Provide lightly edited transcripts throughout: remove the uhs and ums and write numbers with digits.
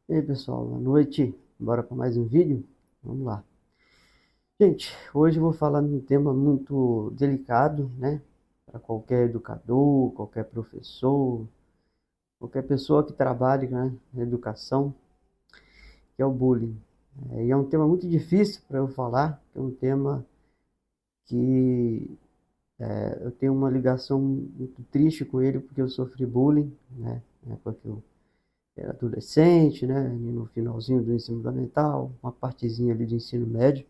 E aí, pessoal, boa noite. Bora para mais um vídeo? Vamos lá. Gente, hoje eu vou falar de um tema muito delicado, né? Para qualquer educador, qualquer professor, qualquer pessoa que trabalhe, né, na educação, que é o bullying. E é um tema muito difícil para eu falar, é um tema que eu tenho uma ligação muito triste com ele, porque eu sofri bullying, né? Na época que eu era adolescente, né? Ali no finalzinho do ensino fundamental, uma partezinha ali do ensino médio.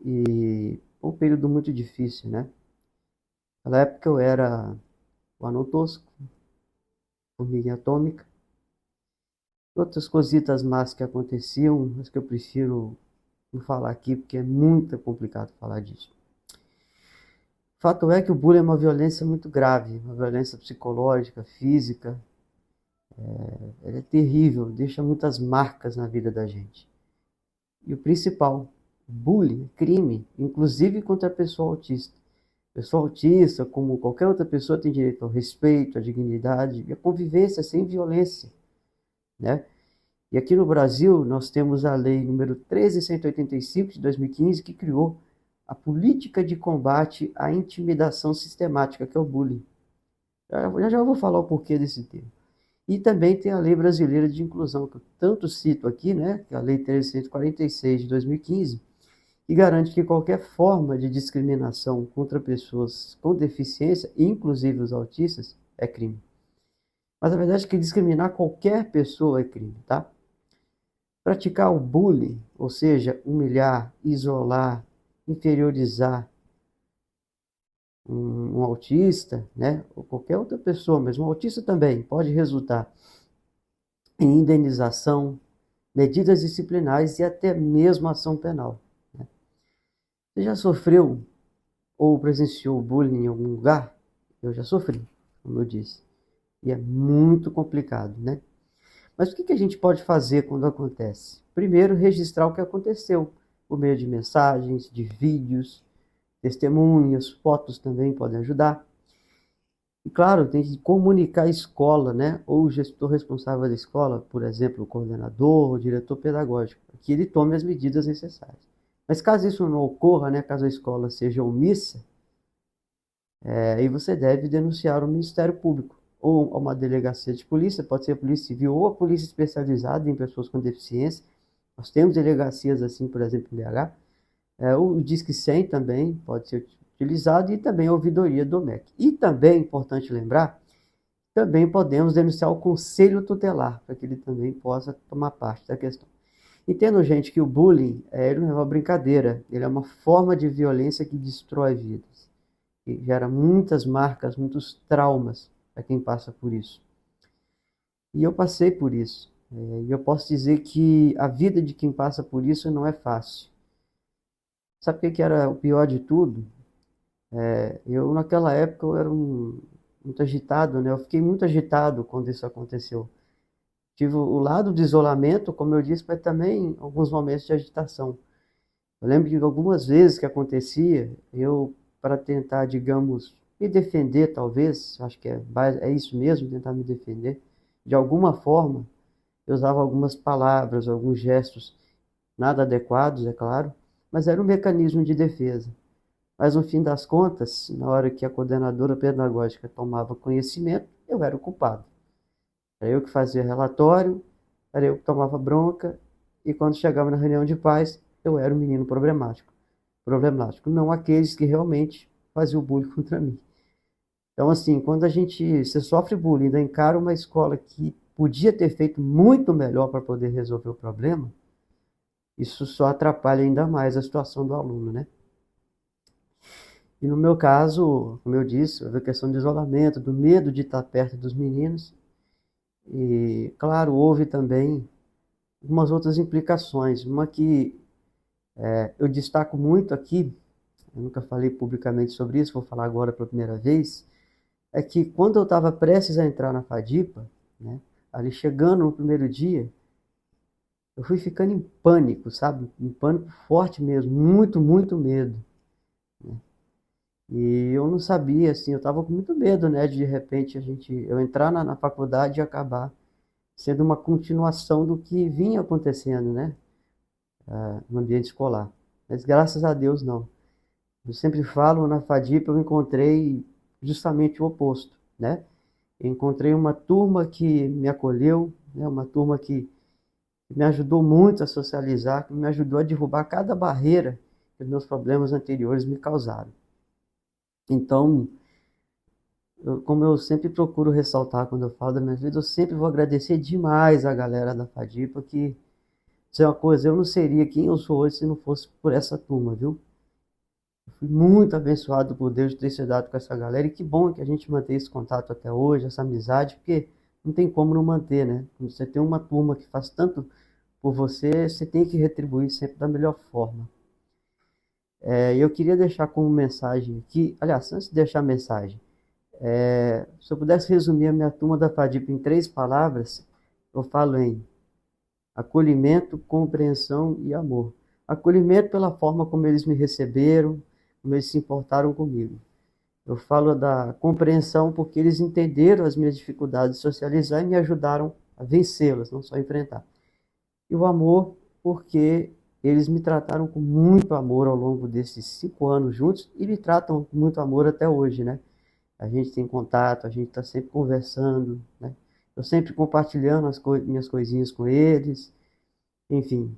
E foi um período muito difícil, né? Naquela época eu era o anão tosco, formiguinha atômica, outras cositas más que aconteciam, mas que eu prefiro não falar aqui porque é muito complicado falar disso. O fato é que o bullying é uma violência muito grave, uma violência psicológica, física, ela é terrível, deixa muitas marcas na vida da gente. E o principal, bullying, crime, inclusive contra a pessoa autista. Pessoa autista, como qualquer outra pessoa, tem direito ao respeito, à dignidade e à convivência sem violência, né? E aqui no Brasil, nós temos a lei número 13.185 de 2015, que criou a política de combate à intimidação sistemática, que é o bullying. Já vou falar o porquê desse termo. E também tem a lei brasileira de inclusão, que eu tanto cito aqui, né? Que é a lei 13.146 de 2015, e garante que qualquer forma de discriminação contra pessoas com deficiência, inclusive os autistas, é crime. Mas a verdade é que discriminar qualquer pessoa é crime, tá? Praticar o bullying, ou seja, humilhar, isolar, inferiorizar um autista, né, ou qualquer outra pessoa, mas um autista também pode resultar em indenização, medidas disciplinares e até mesmo ação penal, né? Você já sofreu ou presenciou bullying em algum lugar? Eu já sofri, como eu disse. E é muito complicado, né? Mas o que a gente pode fazer quando acontece? Primeiro, registrar o que aconteceu, por meio de mensagens, de vídeos, testemunhas, fotos também podem ajudar. E claro, tem que comunicar a escola, né? Ou o gestor responsável da escola, por exemplo, o coordenador, o diretor pedagógico, que ele tome as medidas necessárias. Mas caso isso não ocorra, né? Caso a escola seja omissa, aí você deve denunciar ao Ministério Público ou a uma delegacia de polícia, pode ser a Polícia Civil ou a polícia especializada em pessoas com deficiência. Nós temos delegacias assim, por exemplo, em BH. O Disque 100 também pode ser utilizado e também a ouvidoria do MEC. E também é importante lembrar, também podemos denunciar o Conselho Tutelar, para que ele também possa tomar parte da questão. Entendo, gente, que o bullying ele não é uma brincadeira, ele é uma forma de violência que destrói vidas, que gera muitas marcas, muitos traumas para quem passa por isso. E eu passei por isso. E eu posso dizer que a vida de quem passa por isso não é fácil. Sabe o que era o pior de tudo? Eu, naquela época, eu era muito agitado, né? Eu fiquei muito agitado quando isso aconteceu. Tive o lado do isolamento, como eu disse, mas também alguns momentos de agitação. Eu lembro que algumas vezes que acontecia, eu, para tentar, digamos, me defender, talvez, acho que é isso mesmo, tentar me defender, de alguma forma, eu usava algumas palavras, alguns gestos, nada adequados, é claro, mas era um mecanismo de defesa. Mas no fim das contas, na hora que a coordenadora pedagógica tomava conhecimento, eu era o culpado. Era eu que fazia relatório, era eu que tomava bronca, e quando chegava na reunião de pais, eu era o menino problemático. Problemático, não aqueles que realmente faziam o bullying contra mim. Então, assim, quando você sofre bullying, ainda encara uma escola que podia ter feito muito melhor para poder resolver o problema, isso só atrapalha ainda mais a situação do aluno, né? E no meu caso, como eu disse, houve a questão de isolamento, do medo de estar perto dos meninos. E, claro, houve também algumas outras implicações. Uma que eu destaco muito aqui, eu nunca falei publicamente sobre isso, vou falar agora pela primeira vez, é que quando eu estava prestes a entrar na FADIPA, né, ali chegando no primeiro dia, eu fui ficando em pânico, sabe? Em pânico forte mesmo, muito, muito medo. E eu não sabia, assim, eu estava com muito medo, né, de repente eu entrar na faculdade e acabar sendo uma continuação do que vinha acontecendo, né, no ambiente escolar. Mas graças a Deus não. Eu sempre falo, na FADIP eu encontrei justamente o oposto, né? Eu encontrei uma turma que me acolheu, né? Uma turma que me ajudou muito a socializar, que me ajudou a derrubar cada barreira que os meus problemas anteriores me causaram. Então, como eu sempre procuro ressaltar quando eu falo da minha vida, eu sempre vou agradecer demais a galera da FADIPA, que isso é uma coisa, eu não seria quem eu sou hoje se não fosse por essa turma, viu? Eu fui muito abençoado por Deus de ter estudado com essa galera, e que bom que a gente mantém esse contato até hoje, essa amizade, porque não tem como não manter, né? Quando você tem uma turma que faz tanto por você, você tem que retribuir sempre da melhor forma. Eu queria deixar como mensagem aqui, aliás, antes de deixar a mensagem, se eu pudesse resumir a minha turma da FADIP em 3 palavras, eu falo em acolhimento, compreensão e amor. Acolhimento pela forma como eles me receberam, como eles se importaram comigo. Eu falo da compreensão porque eles entenderam as minhas dificuldades de socializar e me ajudaram a vencê-las, não só enfrentar. E o amor porque eles me trataram com muito amor ao longo desses 5 anos juntos e me tratam com muito amor até hoje, né? A gente tem contato, a gente está sempre conversando, né? Eu sempre compartilhando minhas coisinhas com eles, enfim,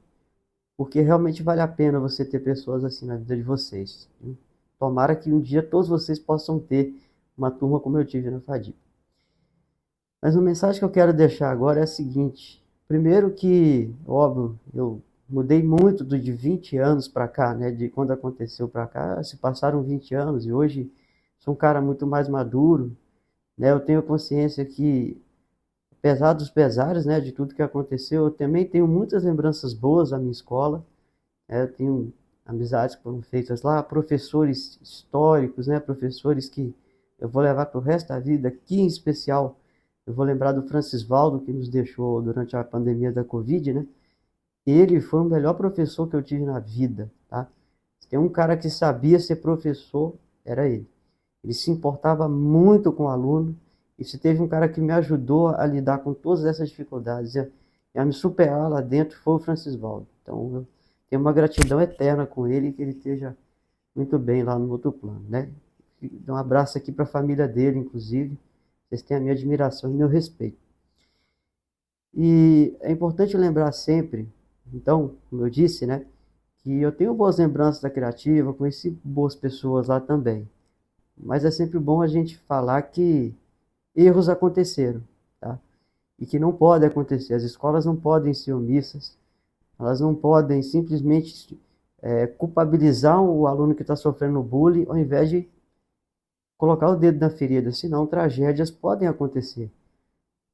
porque realmente vale a pena você ter pessoas assim na vida de vocês. Né? Tomara que um dia todos vocês possam ter uma turma como eu tive na FADIP. Mas a mensagem que eu quero deixar agora é a seguinte. Primeiro que, óbvio, eu mudei muito de 20 anos para cá, né? De quando aconteceu para cá, se passaram 20 anos e hoje sou um cara muito mais maduro, né? Eu tenho consciência que, apesar dos pesares, né, de tudo que aconteceu, eu também tenho muitas lembranças boas da minha escola. Eu tenho amizades que foram feitas lá, professores históricos, né, professores que eu vou levar para o resto da vida. Aqui em especial, eu vou lembrar do Francis Valdo, que nos deixou durante a pandemia da Covid, né? Ele foi o melhor professor que eu tive na vida, tá? Se tem um cara que sabia ser professor, era ele. Ele se importava muito com o aluno, e se teve um cara que me ajudou a lidar com todas essas dificuldades e a me superar lá dentro, foi o Francis Valdo. Então, eu tenho uma gratidão eterna com ele, e que ele esteja muito bem lá no outro plano, né? Um abraço aqui para a família dele, inclusive. Vocês têm a minha admiração e meu respeito. E é importante lembrar sempre, então, como eu disse, né, que eu tenho boas lembranças da Criativa, conheci boas pessoas lá também. Mas é sempre bom a gente falar que erros aconteceram, tá? E que não pode acontecer. As escolas não podem ser omissas, elas não podem simplesmente culpabilizar o aluno que está sofrendo bullying, ao invés de colocar o dedo na ferida, senão tragédias podem acontecer,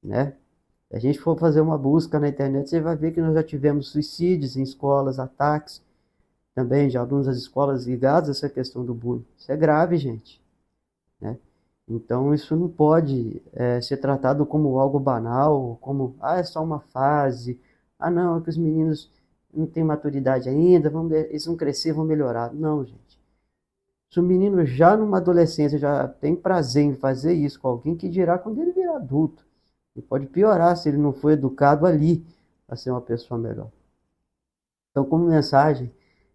né? Se a gente for fazer uma busca na internet, você vai ver que nós já tivemos suicídios em escolas, ataques também de alunos das escolas ligados a essa questão do bullying. Isso é grave, gente, né? Então isso não pode ser tratado como algo banal, como, é só uma fase, não, é que os meninos não têm maturidade ainda, eles vão crescer, vão melhorar. Não, gente. Se o menino já numa adolescência já tem prazer em fazer isso com alguém, que dirá quando ele virar adulto. E pode piorar se ele não foi educado ali a ser uma pessoa melhor. Então, como mensagem,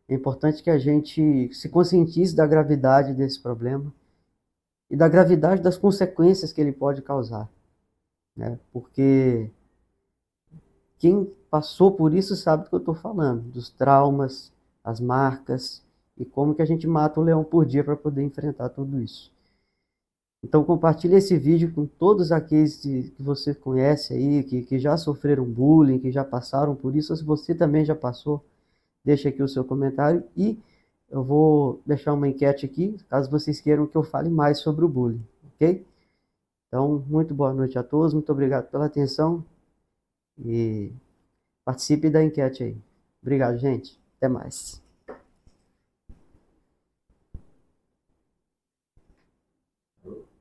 é importante que a gente se conscientize da gravidade desse problema e da gravidade das consequências que ele pode causar, né? Porque quem passou por isso sabe do que eu estou falando, dos traumas, as marcas e como que a gente mata um leão por dia para poder enfrentar tudo isso. Então compartilhe esse vídeo com todos aqueles que você conhece aí, que já sofreram bullying, que já passaram por isso. Ou se você também já passou, deixa aqui o seu comentário e eu vou deixar uma enquete aqui, caso vocês queiram que eu fale mais sobre o bullying, ok? Então, muito boa noite a todos, muito obrigado pela atenção e participe da enquete aí. Obrigado, gente. Até mais.